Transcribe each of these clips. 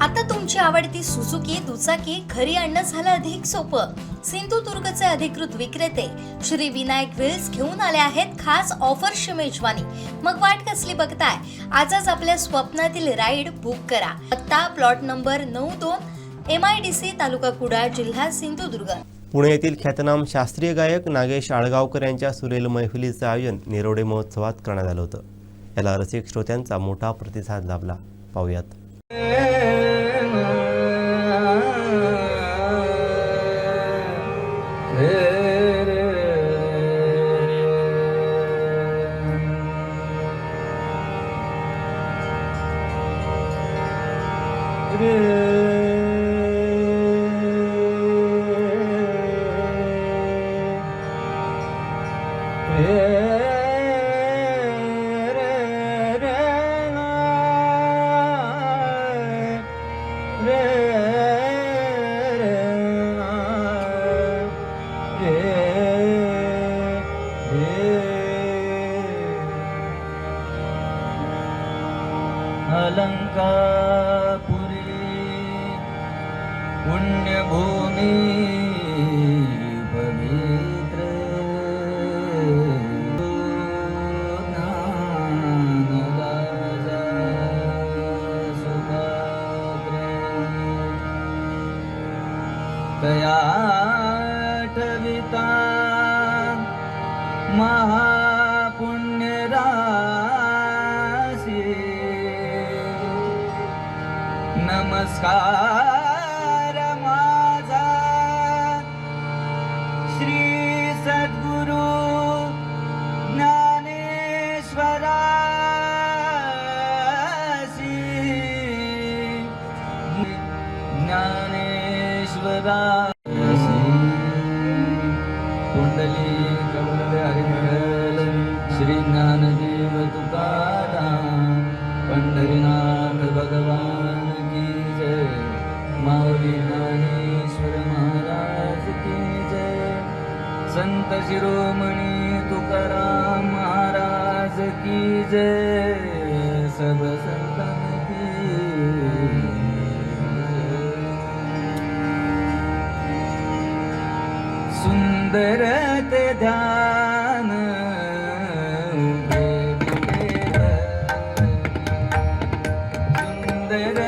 आता तुमची आवडती सुझुकी दुचाकी घरी आणणं झालं अधिक सोपं. सिंधुदुर्गचे अधिकृत विक्रेते श्री विनायक व्हील्स घेऊन आले आहेत खास ऑफरची मेजवानी. मग वाट कसली बघताय? आजच आपल्या स्वप्नातील राईड बुक करा. पत्ता प्लॉट नंबर 92 MIDC तालुका कुडाळ जिल्हा सिंधुदुर्ग. पुणे येथील ख्यातनाम शास्त्रीय गायक नागेश आळगावकर यांच्या सुरेल मैफिलीचं आयोजन निरोडे महोत्सवात करण्यात आलं होतं. याला रसिक श्रोत्यांचा मोठा प्रतिसाद लाभला. पाहूयात. अलंकापुरी पुण्यभूमी पवित्र ज्ञानराजा सुपात्रे कया ठविता महापुण्यराशी नमस्कार माझा श्री सद्गुरु ज्ञानेश्वरासी ज्ञानेश्वरासी कुंडली कमल हरिमंगल श्री ज्ञानदेव तुकाराम पंढरीनाथ भगवान माऊली ज्ञानेश्वर महाराज की जय. संत शिरोमणी तुकाराम महाराज की जय. सब संतान की सुंदर ते ध्यान सुंदर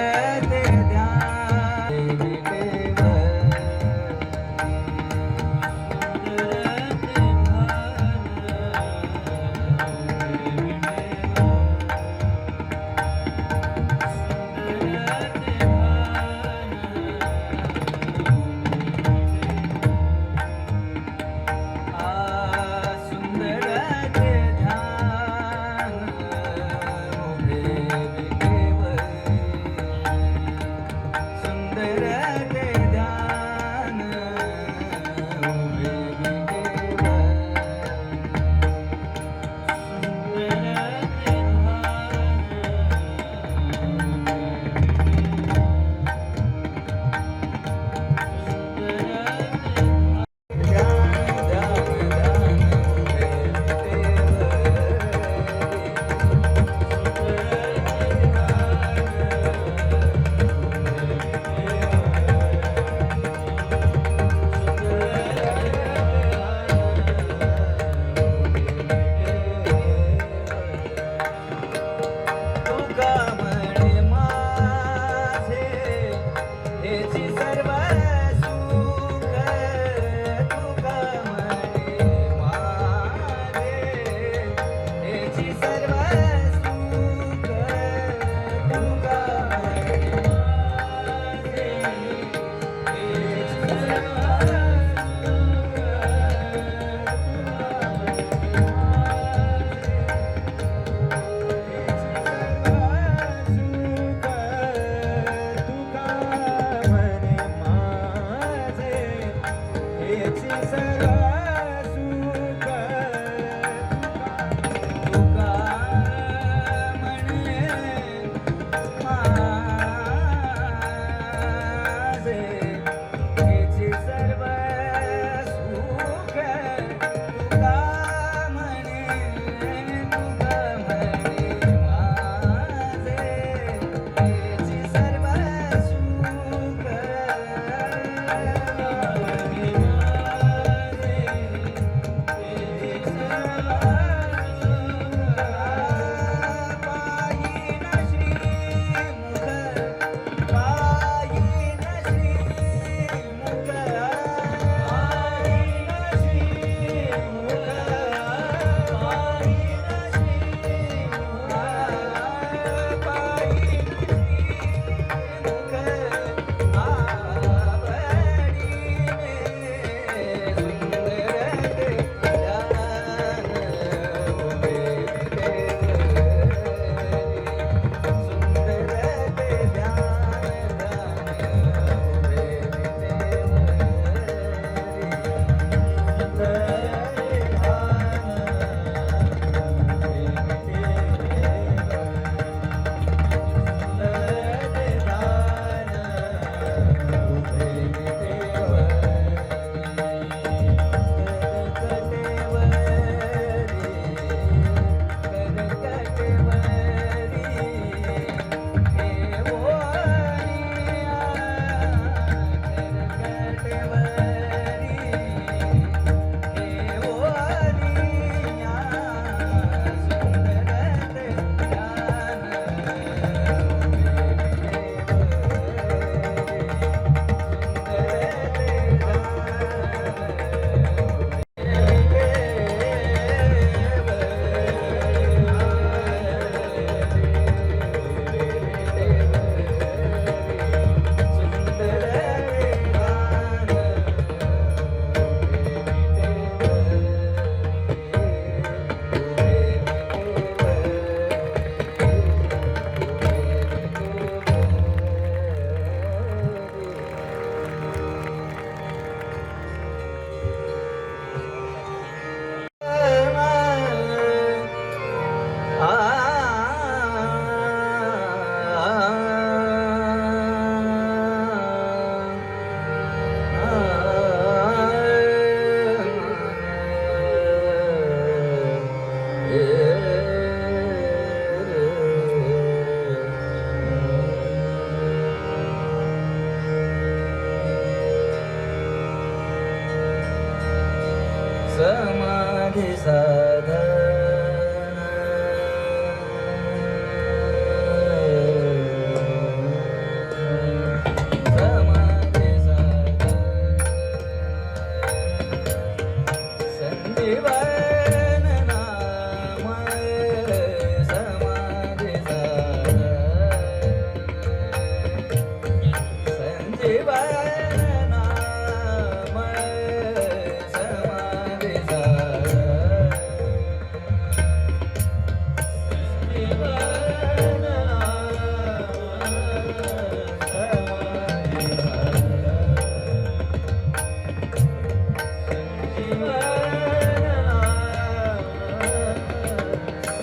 समाधी साधन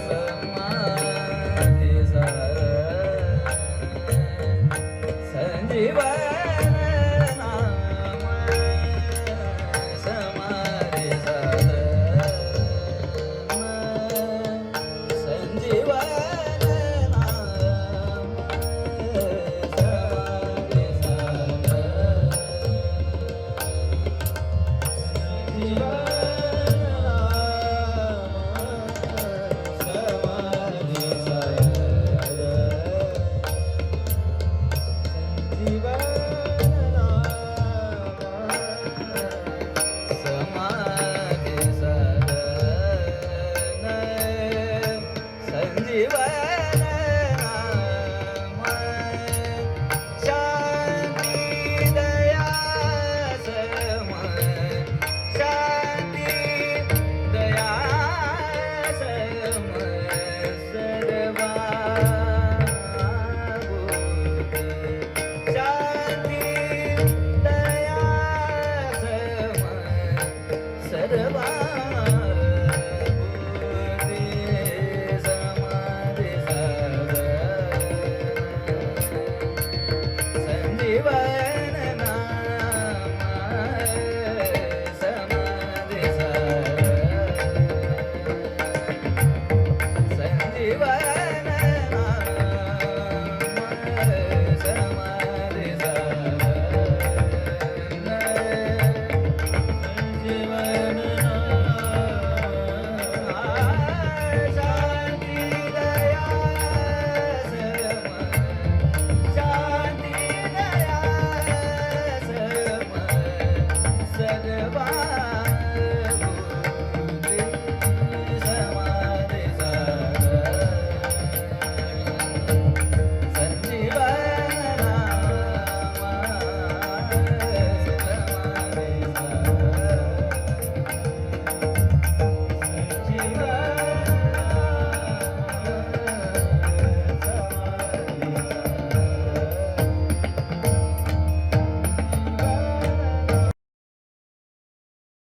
समाधी साधन संजीवन नाम समाधी साधन संजीवन नाम समाधी संजीवन